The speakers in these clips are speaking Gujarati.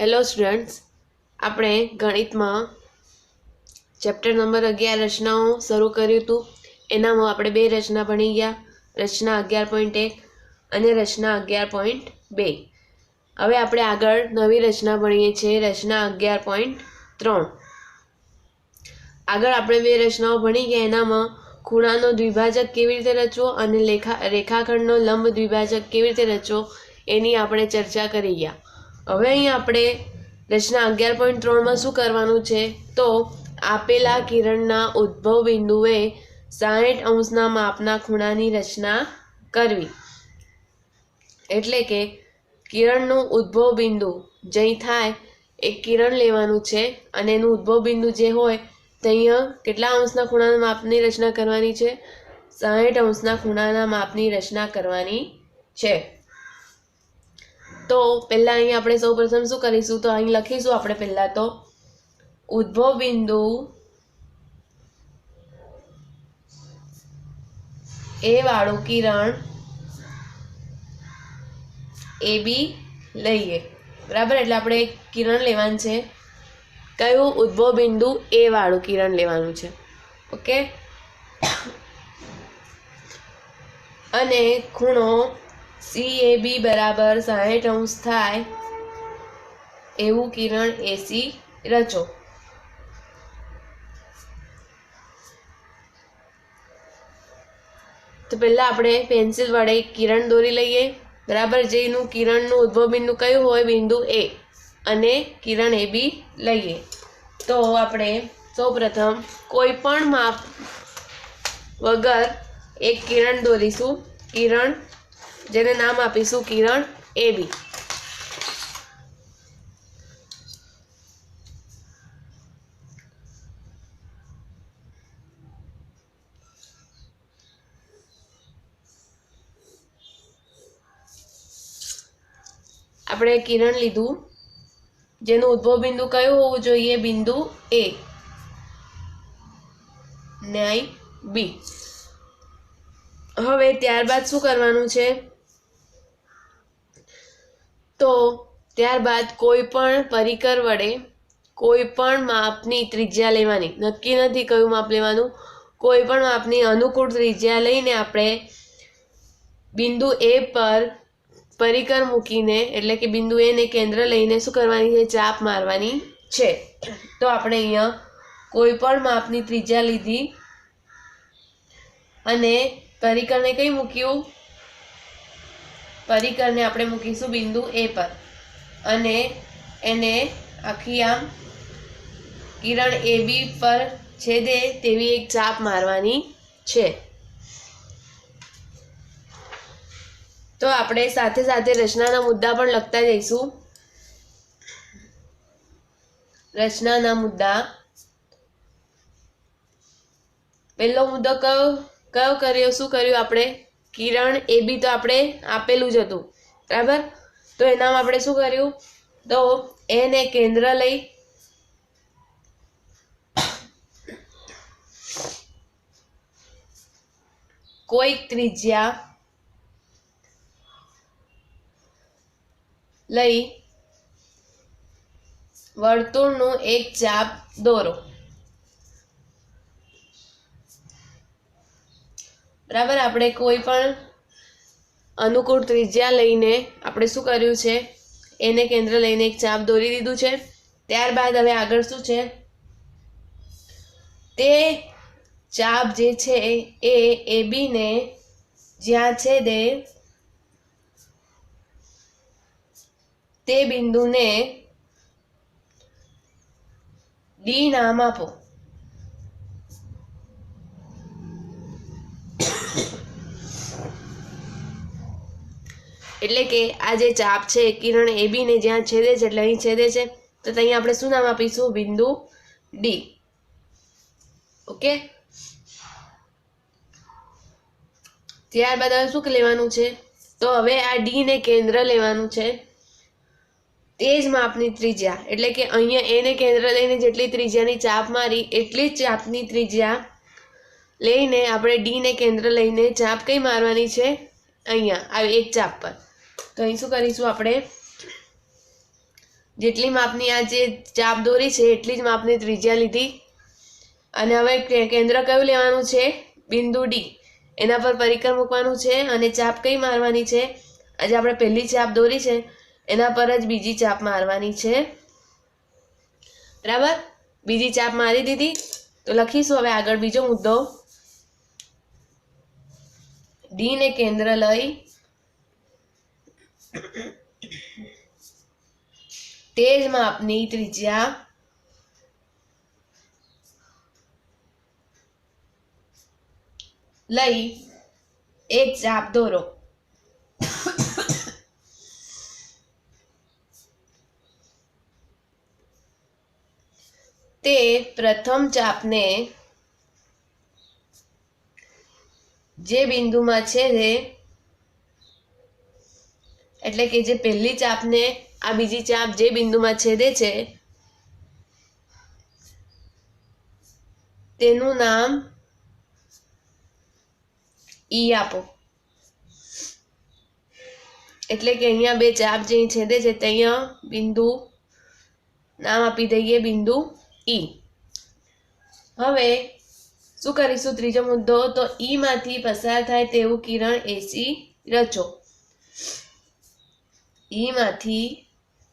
હેલો સ્ટુડન્ટ્સ, આપણે ગણિતમાં ચેપ્ટર નંબર 11 રચનાઓ શરૂ કર્યું હતું. એનામાં આપણે બે રચના ભણી ગયા, રચના 11.1 અને રચના 11.2. હવે આપણે આગળ નવી રચના ભણીએ છીએ, રચના 11.3. આગળ આપણે બે રચનાઓ ભણી ગયા. એનામાં ખૂણાનો દ્વિભાજક કેવી રીતે રચવો અને રેખાખંડનો લંબ દ્વિભાજક કેવી રીતે રચવો એની આપણે ચર્ચા કરી ગયા. હવે અહીં આપણે રચના 11.3 શું કરવાનું છે, તો આપેલા કિરણના ઉદ્ભવ બિંદુએ 60° માપના ખૂણાની રચના કરવી. એટલે કે કિરણનું ઉદ્ભવ બિંદુ જ્યાં થાય એક કિરણ લેવાનું છે અને એનું ઉદ્ભવ બિંદુ જે હોય તો અહીંયા કેટલા અંશના ખૂણાના માપની રચના કરવાની છે? 60° ખૂણાના માપની રચના કરવાની છે. તો પહેલા અહીં આપણે સૌપ્રથમ શું કરીશું, તો અહીં લખીશું આપણે પહેલા તો ઉદ્ભવ બિંદુ એ વાળું કિરણ AB લઈએ. બરાબર, એટલે આપણે એક કિરણ લેવાનું છે. કયું? ઉદ્ભવ બિંદુ એ વાળું કિરણ લેવાનું છે. ઓકે, અને ખૂણો CAB બરાબર 60° થાય એવું કિરણ AC રચો. તો પહેલા આપણે પેન્સિલ વડે કિરણ દોરી લઈએ. બરાબર, જેનું કિરણનું ઉદ્ભવ બિંદુ કયું હોય? બિંદુ A, અને કિરણ AB લઈએ. તો આપણે સૌપ્રથમ કોઈ પણ માપ વગર એક કિરણ દોરીશું, કિરણ જેને નામ આપીશું કિરણ AB. આપણે કિરણ લીધું જેનું ઉદ્ભવ બિંદુ કયું હોવું જોઈએ? બિંદુ A ને અહીં B. હવે ત્યારબાદ શું કરવાનું છે, તો ત્યારબાદ કોઈ પણ પરિકર વડે કોઈ પણ માપની ત્રિજ્યા લેવાની. નક્કી નથી કયું માપ લેવાનું, કોઈ પણ માપની અનુકૂળ ત્રિજ્યા લઈને આપણે બિંદુ A પર પરિકર મૂકીને, એટલે કે બિંદુ A ને કેન્દ્ર લઈને શું કરવાની છે? ચાપ મારવાની છે. તો આપણે અહીંયા કોઈ પણ માપની ત્રિજ્યા લીધી અને પરિકરને કઈ મૂક્યું? પરિકરને આપણે મૂકીશું બિંદુ A પર, અને એને આખી આમ કિરણ AB પર છેદે તેવી એક ચાપ મારવાની છે. તો આપણે સાથે સાથે રચનાના મુદ્દા પણ લખતા જઈશું. રચનાના મુદ્દા, પહેલો મુદ્દો કયો કર્યો? શું કર્યું આપણે? કિરણ AB તો આપણે આપેલું જ હતું. બરાબર, તો એનામાં આપણે શું કર્યું? તો એને કેન્દ્ર લઈ કોઈક ત્રિજ્યા લઈ વર્તુળનું એક ચાપ દોરો. બરાબર, આપણે કોઈ પણ અનુકૂળ ત્રિજ્યા લઈને આપણે શું કર્યું છે? એને કેન્દ્ર લઈને એક ચાપ દોરી દીધું છે. ત્યારબાદ હવે આગળ શું છે? તે ચાપ જે છે એ AB ને જ્યાં છેદે તે બિંદુને D નામ આપો. એટલે કે આ જે ચાપ છે કિરણ AB ને જ્યાં છેદે છે, એટલે અહીં છેદે છે, તો અહીં આપણે શું નામ આપીશું? બિંદુ D. ઓકે, ત્યારબાદ હવે શું લેવાનું છે? તો હવે આ D ને કેન્દ્ર લેવાનું છે, તે જ માપની ત્રિજ્યા, એટલે કે અહીંયા એને કેન્દ્ર લઈને જેટલી ત્રિજ્યાની ચાપ મારી એટલી જ ચાપની ત્રિજ્યા લઈને આપણે D ને કેન્દ્ર લઈને ચાપ કઈ મારવાની છે? અહીંયા આવી એક ચાપ પર. તો અહીં શું કરીશું આપણે? જેટલી માપની આ જે ચાપ દોરી છે એટલી જ માપની ત્રિજ્યા લીધી અને હવે કેન્દ્ર કયું લેવાનું છે? બિંદુ ડી. એના પર પરિકર મૂકવાનું છે અને ચાપ કઈ મારવાની છે? આજે આપણે પહેલી ચાપ દોરી છે એના પર જ બીજી ચાપ મારવાની છે, બરાબર? બીજી ચાપ મારી દીધી તો લખીશું હવે આગળ બીજો મુદ્દો. ડી ને કેન્દ્ર લઈ તે જ માપની ત્રિજ્યા લઈ એક ચાપ દોરો. તે પ્રથમ ચાપને જે બિંદુમાં છેદે, એટલે કે જે પહેલી ચાપને આ બીજી ચાપ જે બિંદુમાં છેદે છે તેનું નામ ઈ આપો. એટલે કે અહીંયા બે ચાપ જે છેદે છે તે અહીંયા બિંદુ નામ આપી દઈએ બિંદુ ઈ. હવે શું કરીશું? ત્રીજો મુદ્દો, તો ઈ માંથી પસાર થાય તેવું કિરણ એસી રચો. ઈ માંથી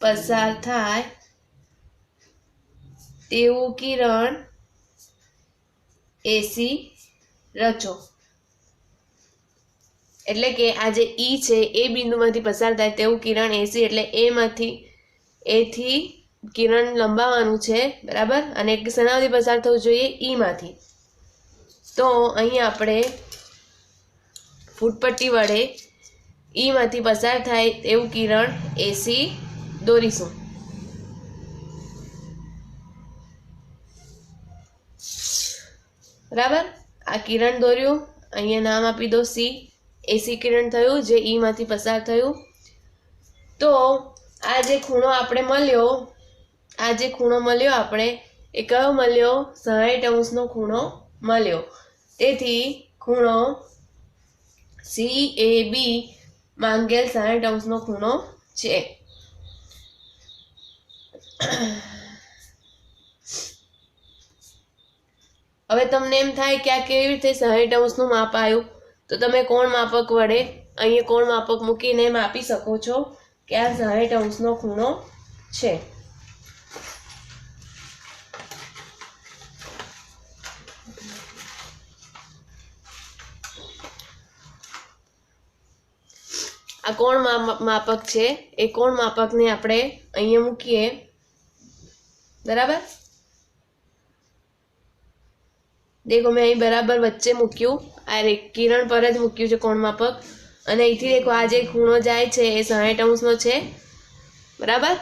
પસાર થાય તેવું કિરણ એસી રચો. એટલે કે આ જે ઈ છે એ બિંદુમાંથી પસાર થાય તેવું કિરણ એસી, એટલે એથી કિરણ લંબાવવાનું છે, બરાબર? અને શેનામાંથી પસાર થવું જોઈએ? ઈ માંથી. તો અહીં આપણે ફૂટપટ્ટી વડે ઈ માંથી પસાર થાય એવું કિરણ એસી દોરીશું. બરાબર? આ કિરણ દોર્યું, અહીંયા નામ આપી દો સી. એસી કિરણ થયું જે ઈ માંથી પસાર થયું. તો આ જે ખૂણો આપણે મળ્યો, આપણે એ કયો મળ્યો? 60° ખૂણો મળ્યો. તેથી ખૂણો CAB માંગેલ 60° ખૂણો છે. હવે તમને એમ થાય કે આ કેવી રીતે 60° માપ આવ્યું? તો તમે કોણ માપક વડે અહીંયા કોણ માપક મૂકીને માપી શકો છો કે આ 60° ખૂણો છે. આ કોણ માપક છે એ કોણ માપકને આપણે અહીંયા મૂકીએ, બરાબર? દેખો મેં અહીં બરાબર વચ્ચે મૂક્યું, આ કિરણ પર જ મૂક્યું છે કોણ માપક. અને અહીંથી દેખો આ જે ખૂણો જાય છે એ 60° છે, બરાબર?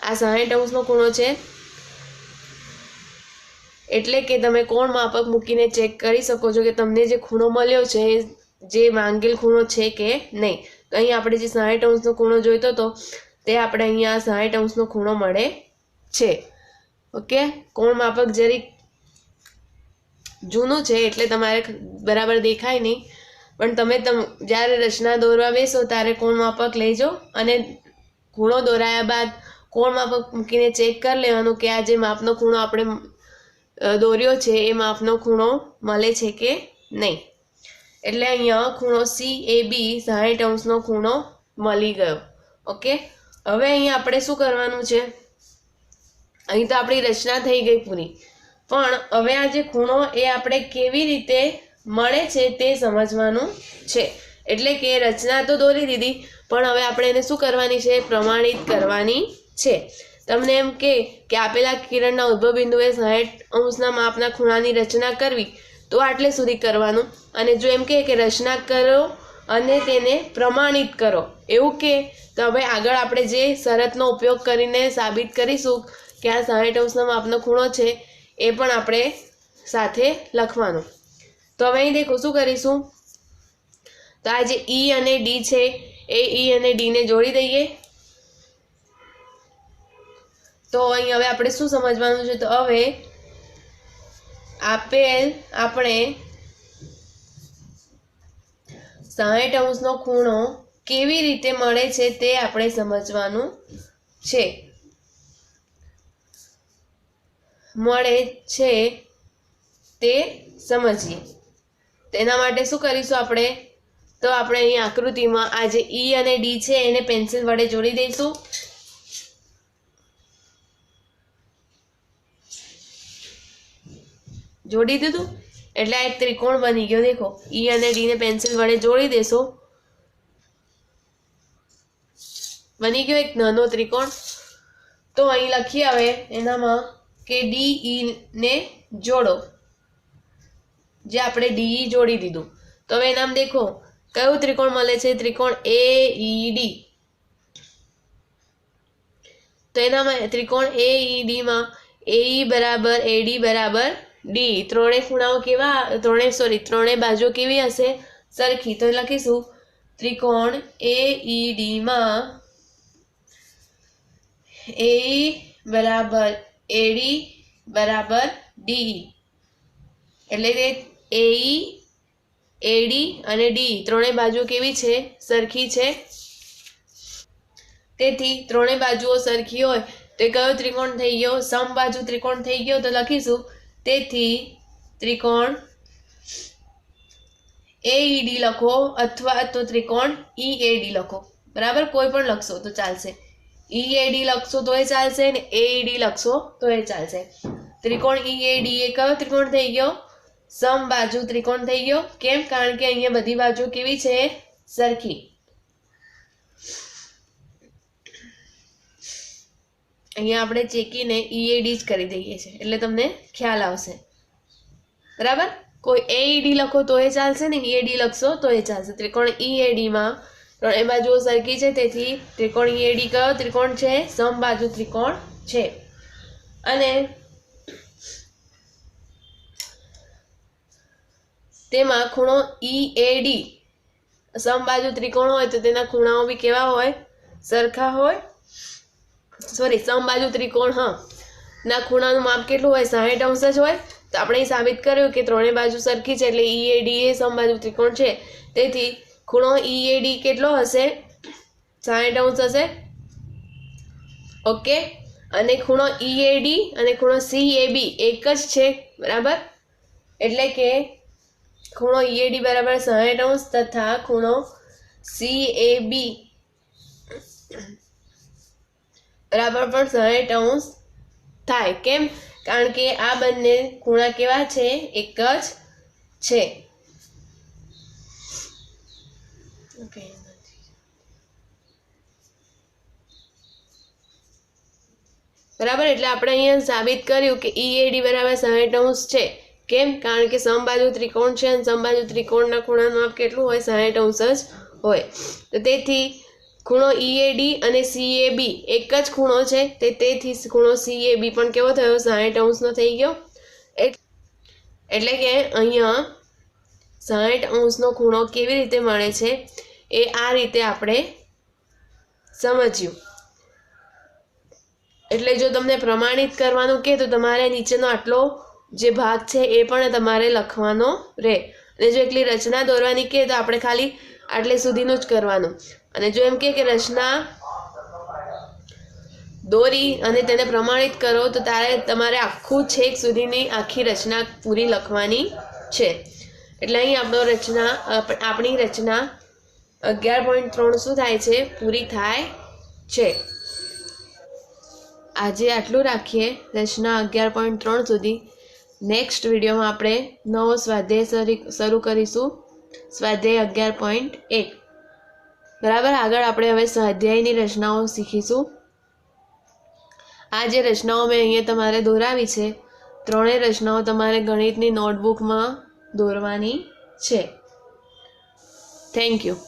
આ 60° ખૂણો છે. એટલે કે તમે કોણ માપક મૂકીને ચેક કરી શકો છો કે તમને જે ખૂણો મળ્યો છે જે માંગેલ ખૂણો છે કે નહીં. તો અહીં આપણે જે 60° ખૂણો જોઈતો હતો તે આપણે અહીંયા 60° ખૂણો મળે છે. ઓકે, કોણ માપક જરીક જૂનું છે એટલે તમારે બરાબર દેખાય નહીં, પણ તમે જ્યારે રચના દોરવા બેસો ત્યારે કોણ માપક લેજો અને ખૂણો દોરાયા બાદ કોણ માપક મૂકીને ચેક કરી લેવાનું કે આ જે માપનો ખૂણો આપણે દોર્યો છે એ માપનો ખૂણો મળે છે કે નહીં. એટલે અહીંયા ખૂણો CAB 60° ખૂણો મળી ગયો. ઓકે, હવે અહીંયા આપણે શું કરવાનું છે? અહીં તો આપણી રચના થઈ ગઈ પૂરી, પણ હવે આ જે ખૂણો એ આપણે કેવી રીતે મળે છે તે સમજવાનું છે. એટલે કે રચના તો દોરી દીધી, પણ હવે આપણે એને શું કરવાની છે? પ્રમાણિત કરવાની છે. તમને એમ કે આપેલા કિરણના ઉદ્ભવ બિંદુએ 60° માપના ખૂણાની રચના કરવી તો આટલે સુધી કરવાનું. અને જો એમ કે રચના કરો અને તેને પ્રમાણિત કરો એવું કે તો હવે આગળ આપણે જે શરતનો ઉપયોગ કરીને સાબિત કરીશું કે આ 60° માપનો ખૂણો છે એ પણ આપણે સાથે લખવાનું. તો હવે અહીં દેખો શું કરીશું? તો આ જે ઈ અને ડી છે એ ઈ અને ડીને જોડી દઈએ. તો અહીં હવે આપણે શું સમજવાનું છે? તો હવે આપેલ આપણે 60° ખૂણો કેવી રીતે મળે છે તે આપણે સમજવાનું છે. મળે છે તે સમજીએ. તેના માટે શું કરીશું આપણે? તો આપણે અહીં આકૃતિમાં આ જે ઈ અને ડી છે એને પેન્સિલ વડે જોડી દઈશું. જોડી દીધું એટલે આ એક ત્રિકોણ બની ગયો. દેખો, ઈ અને ડી ને પેન્સિલ વડે જોડી દેશો, બની ગયો એક નાનો ત્રિકોણ. તો અહીં લખીએ હવે એનામાં કે ડી ઈ ને જોડો. જે આપણે ડી જોડી દીધું. તો હવે એનામ દેખો કયું ત્રિકોણ મળે છે? ત્રિકોણ AED. તો એનામાં ત્રિકોણ AED માં AE બરાબર AD બરાબર D. ત્રણેય બાજુ કેવી હશે? સરખી. તો લખીશું ત્રિકોણ AED માં AE બરાબર AD બરાબર DE. એટલે કે AE AD અને D ત્રણેય બાજુ કેવી છે? સરખી છે. તેથી ત્રણેય બાજુઓ સરખી હોય તો કયો ત્રિકોણ થઈ ગયો? સમબાજુ ત્રિકોણ થઈ ગયો. તો લખીશું તેથી ત્રિકોણ AED લખો અથવા તો ત્રિકોણ EAD લખો. બરાબર, કોઈ પણ લખશો તો ચાલશે. EAD લખશો તોય ચાલશે ને AED લખશો તોય ચાલશે. ત્રિકોણ EAD એ કયો ત્રિકોણ થઈ ગયો? સમબાજુ ત્રિકોણ થઈ ગયો. કેમ? કારણ કે અહીંયા બધી બાજુ કેવી છે? સરખી. અહીંયા આપણે ચેકીને EAD જ કરી દઈએ છીએ એટલે તમને ખ્યાલ આવશે. બરાબર, કોઈ AED લખો તોય ચાલશે ને EAD લખશો તોય ચાલશે. ત્રિકોણ EAD માં ત્રણેય બાજુઓ સરખી છે, તેથી ત્રિકોણ EAD કયો ત્રિકોણ છે? સમબાજુ ત્રિકોણ છે. અને તેમાં ખૂણો EAD સમબાજુ ત્રિકોણ હોય તો તેના ખૂણાઓ બી કેવા હોય? સરખા હોય. સમબાજુ ત્રિકોણ ના ખૂણાનું માપ કેટલું હોય? 60 અંશ જ હોય. તો આપણે સાબિત કર્યું કે ત્રણેય બાજુ સરખી છે એટલે EAD એ સમબાજુ ત્રિકોણ છે. તેથી ખૂણો EAD કેટલો હશે? 60 અંશ હશે. ઓકે. અને ખૂણો EAD અને ખૂણો CAB એક જ છે. બરાબર, એટલે કે ખૂણો EAD બરાબર 60 અંશ તથા ખૂણો CAB બરાબર પણ 60 અંશ થાય. કેમ? કારણ કે આ બંને ખૂણા કેવા છે? એક જ છે. બરાબર, એટલે આપણે અહીંયા સાબિત કર્યું કે EAD બરાબર 60 અંશ છે. કેમ? કારણ કે સમબાજુ ત્રિકોણ છે અને સમબાજુ ત્રિકોણના ખૂણાનું માપ કેટલું હોય? 60 અંશ જ હોય. તો તેથી ખૂણો EAD અને CAB એક જ ખૂણો છે. તેથી ખૂણો CAB પણ કેવો થયો? 60 અંશનો થઈ ગયો. એટલે કે અહીંયા 60 અંશનો ખૂણો કેવી રીતે મળે છે એ આ રીતે આપણે સમજ્યું. એટલે જો તમને પ્રમાણિત કરવાનું કહે તો તમારે નીચેનો આટલો જે ભાગ છે એ પણ તમારે લખવાનો રહે. અને જો એકલી રચના દોરવાની કહે તો આપણે ખાલી આટલે સુધીનું જ કરવાનું. અને જો એમ કે રચના દોરી અને તેને પ્રમાણિત કરો તો તમારે આખું છેક સુધીની આખી રચના પૂરી લખવાની છે. એટલે અહીં આપણી રચના 11.3 શું થાય છે? પૂરી થાય છે. આજે આટલું રાખીએ રચના 11.3 સુધી. નેક્સ્ટ વિડીયોમાં આપણે નવો સ્વાધ્યાય શરૂ કરીશું, સ્વાધ્યાય 11.1. બરાબર, આગળ આપણે હવે સ્વાધ્યાયની રચનાઓ શીખીશું. આ જે રચનાઓ મેં અહીંયા તમારે દોરાવી છે, ત્રણેય રચનાઓ તમારે ગણિતની નોટબુકમાં દોરવાની છે. Thank you.